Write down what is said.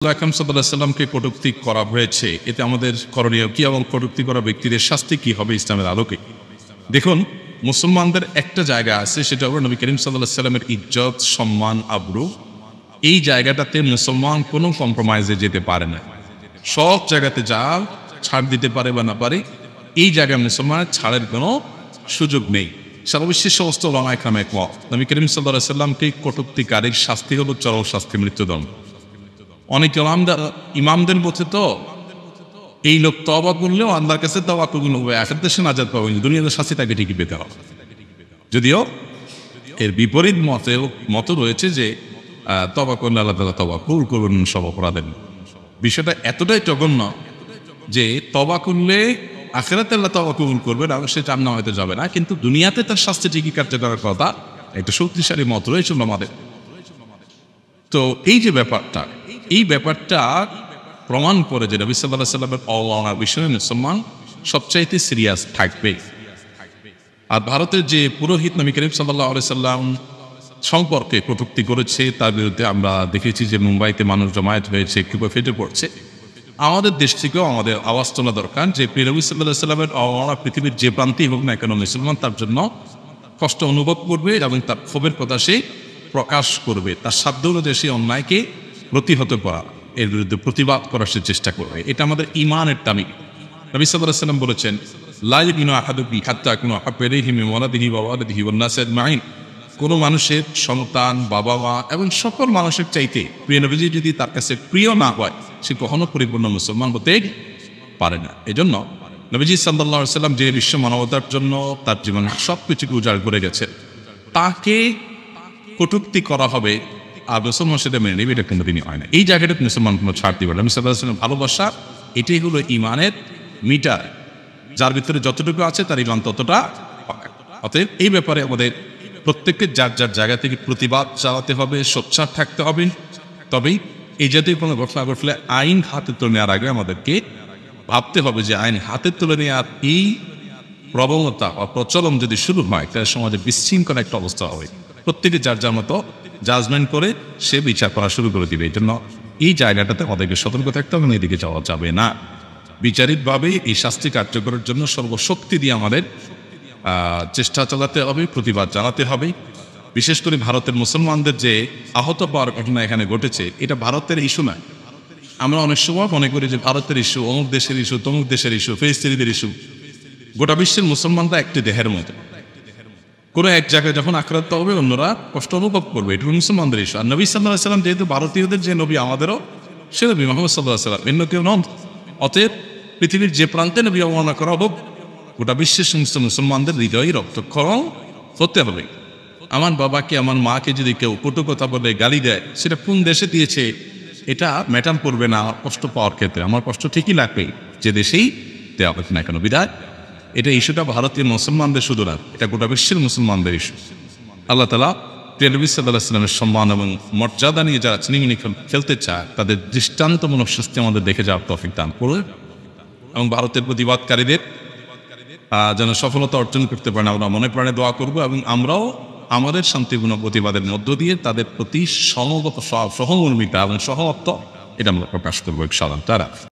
আকরাম সাল্লাল্লাহু আলাইহি সাল্লামকে কটূক্তি করা হয়েছে, এতে আমাদের করণীয় কি এবং কটূক্তি করা ব্যক্তিদের শাস্তি কি হবে ইসলামের আলোকে? দেখুন, মুসলমানদের একটা জায়গা আছে, সেটা হলো নবী করিম সাল্লাল্লাহু আলাইহি সাল্লামের ইজ্জত, সম্মান, আবরু। এই জায়গাটাতে মুসলমান কোনো কম্প্রোমাইজে যেতে পারে না। সব জায়গাতে যা ছাড় দিতে পারে বা না পারে, এই জায়গায় মুসলমানের ছাড়ের কোনো সুযোগ নেই। সারা বিশ্বের সমস্ত ওলামা একরাম একমত, নবী করিম সাল্লাল্লাহু আলাইহি সাল্লামকে কটূক্তিকারীর শাস্তি হলো চরম শাস্তি, মৃত্যুদণ্ড। অনেক ইমামদের বলছে তো, এই লোক তওবা করলেও আল্লাহর কাছে তওবা কবুল হবে, আখিরাতে সে নাজাত পাবে, দুনিয়াতে শাস্তি তাকে ঠিকই পেতে হবে। যদিও এর বিপরীত মত রয়েছে যে তওবা করলে আল্লাহ তাআলা তওবা কবুল করবেন সব অপরাধের। বিষয়টা এতটাই জঘন্য যে তওবা করলে আখিরাতে আল্লাহ তওবা কবুল করবেন, আর সে জান্নাতে যাবে না, কিন্তু দুনিয়াতে তার শাস্তি ঠিকই কার্যকর কথা। একটা শক্তিশালী মত রয়েছে আমাদের। তো এই যে ব্যাপারটা, এই ব্যাপারটা প্রমাণ করে যে নবী সাল্লাল্লাহু আলাইহি সাল্লামের অবমাননার বিষয়ে মুসলমান সবচাইতে সিরিয়াস থাকবে। আর ভারতের যে পুরোহিত নবী করিম সাল্লাল্লাহু আলাইহি সাল্লাম সম্পর্কে কটূক্তি করেছে, তার বিরুদ্ধে আমরা দেখেছি যে মুম্বাইতে মানুষ জমায়েত হয়েছে, ক্ষোভে ফেটে পড়ছে। আমাদের দেশ থেকেও আমাদের আওয়াজ তোলা দরকার যে প্রিয় নবী সাল্লাল্লাহু আলাইহি সাল্লামের অবমাননা পৃথিবীর যে প্রান্তেই হোক না কেন, মুসলমান তার জন্য কষ্ট অনুভব করবে এবং তার ক্ষোভের কথা সে প্রকাশ করবে। তার সাধ্য অনুযায়ী সেই অন্যায়কে প্রতিহত করা, এর বিরুদ্ধে প্রতিবাদ করার সে চেষ্টা করবে। এটা আমাদের ইমানের দাবি। নবী সাল্লাল্লাহু আলাইহি সাল্লাম বলেছেন, লা ইউমিনু আহাদুকুম হাত্তা আকুনা আহাব্বা ইলাইহি মিন ওয়ালাদিহি ওয়া ওয়ালিদিহি ওয়ান নাসি আজমাইন। কোনো মানুষের সন্তান, বাবা মা এবং সকল মানুষের চাইতে প্রিয় নবীজি যদি তার কাছে প্রিয় না হয়, সে কখনো পরিপূর্ণ মুসলমান হতে পারে না। এজন্য নবীজি সাল্লাল্লাহু আলাইহি সাল্লাম যে বিশ্ব মানবতার জন্য তার জীবন সবকিছুকে উজাড় করে গেছে, তাকে কটূক্তি করা হবে আর মুসলমান সেটা মেনে নেবে, এটা কিন্তু তিনি হয় না। এই জায়গাটা মুসলমান কোনো ছাড় দিবে না। নবী সাল্লাল্লাহু আলাইহি সাল্লামের ভালোবাসা, এটাই হলো ইমানের মিটার, যার ভিতরে যতটুকু আছে তার ইমান ততটা। অতএব এই ব্যাপারে আমাদের প্রত্যেককে যার যার জায়গা থেকে প্রতিবাদ চালাতে হবে, সোচ্চার থাকতে হবে। তবেই এই জাতীয় কোনো ঘটনা ঘটলে আইন হাতে তুলে নেওয়ার আগে আমাদেরকে ভাবতে হবে যে আইন হাতে তুলে নেওয়ার এই প্রবণতা বা প্রচলন যদি শুরু হয়, তাহলে সমাজে বিশৃঙ্খল একটা অবস্থা হবে। প্রত্যেকে যার যার মতো জাজমেন্ট করে সে বিচার করা শুরু করে দিবে। এই জন্য এই জায়গাটাতে আমাদেরকে সতর্ক থাকতে হবে, এদিকে যাওয়া যাবে না। বিচারিকভাবে এই শাস্তি কার্যকরের জন্য সর্বশক্তি দিয়ে আমাদের চেষ্টা চালাতে হবে, প্রতিবাদ জানাতে হবে। বিশেষ করে ভারতের মুসলমানদের যে আহত পাওয়ার ঘটনা এখানে ঘটেছে, এটা ভারতের ইস্যু নয়। আমরা অনেক সময় মনে করি যে ভারতের ইস্যু, অমুক দেশের ইস্যু, তমুক দেশের ইস্যু, ফিলিস্তিনিদের ইস্যু। গোটা বিশ্বের মুসলমানরা একটি দেহের মতো। কোনো এক জায়গায় যখন আক্রান্ত হবে, অন্যরা কষ্ট অনুভব করবে, এটা মুসলমানদের ইস্যু। আর নবী সাল্লাল্লাহু আলাইহি সাল্লাম যেহেতু ভারতীয়দের যে নবী, আমাদেরও সে নবী মুহাম্মদ সাল্লাল্লাহু আলাইহি সাল্লাম, অন্য কেউ নন। অতএব পৃথিবীর যে প্রান্তে নবী অবমাননা করা হোক, গোটা বিশ্বের সমস্ত মুসলমানদের হৃদয়ে রক্তক্ষরণ হতে হবে। আমার বাবাকে, আমার মাকে যদি কেউ কটু কথা বলে গালি দেয়, সেটা কোন দেশে দিয়েছে এটা ম্যাটার করবে না আমার কষ্ট পাওয়ার ক্ষেত্রে। আমার কষ্ট ঠিকই লাগবে যে দেশেই দেওয়া হোক না কেন। বিধায় এটা ইস্যুটা ভারতীয় মুসলমানদের শুধু না, এটা গোটা বিশ্বের মুসলমানদের ইস্যু। আল্লাহ তাআলা প্রিয় নবী সাল্লাল্লাহু আলাইহি সাল্লামের সম্মান এবং মর্যাদা নিয়ে যারা ছিনিমিনি খেলতে চায়, তাদের দৃষ্টান্তমূলক শাস্তি আমাদের দেখে যাওয়ার তৌফিক দান করুন এবং ভারতের প্রতিবাদকারীদের যেন সফলতা অর্জন করতে পারেন আমরা মনে প্রাণে দোয়া করব। এবং আমরাও আমাদের শান্তিপূর্ণ প্রতিবাদের মধ্য দিয়ে তাদের প্রতি সহমর্মিতা এবং সহমত্ব এটা আমরা প্রকাশ করবো ইনশাআল্লাহ তাআলা।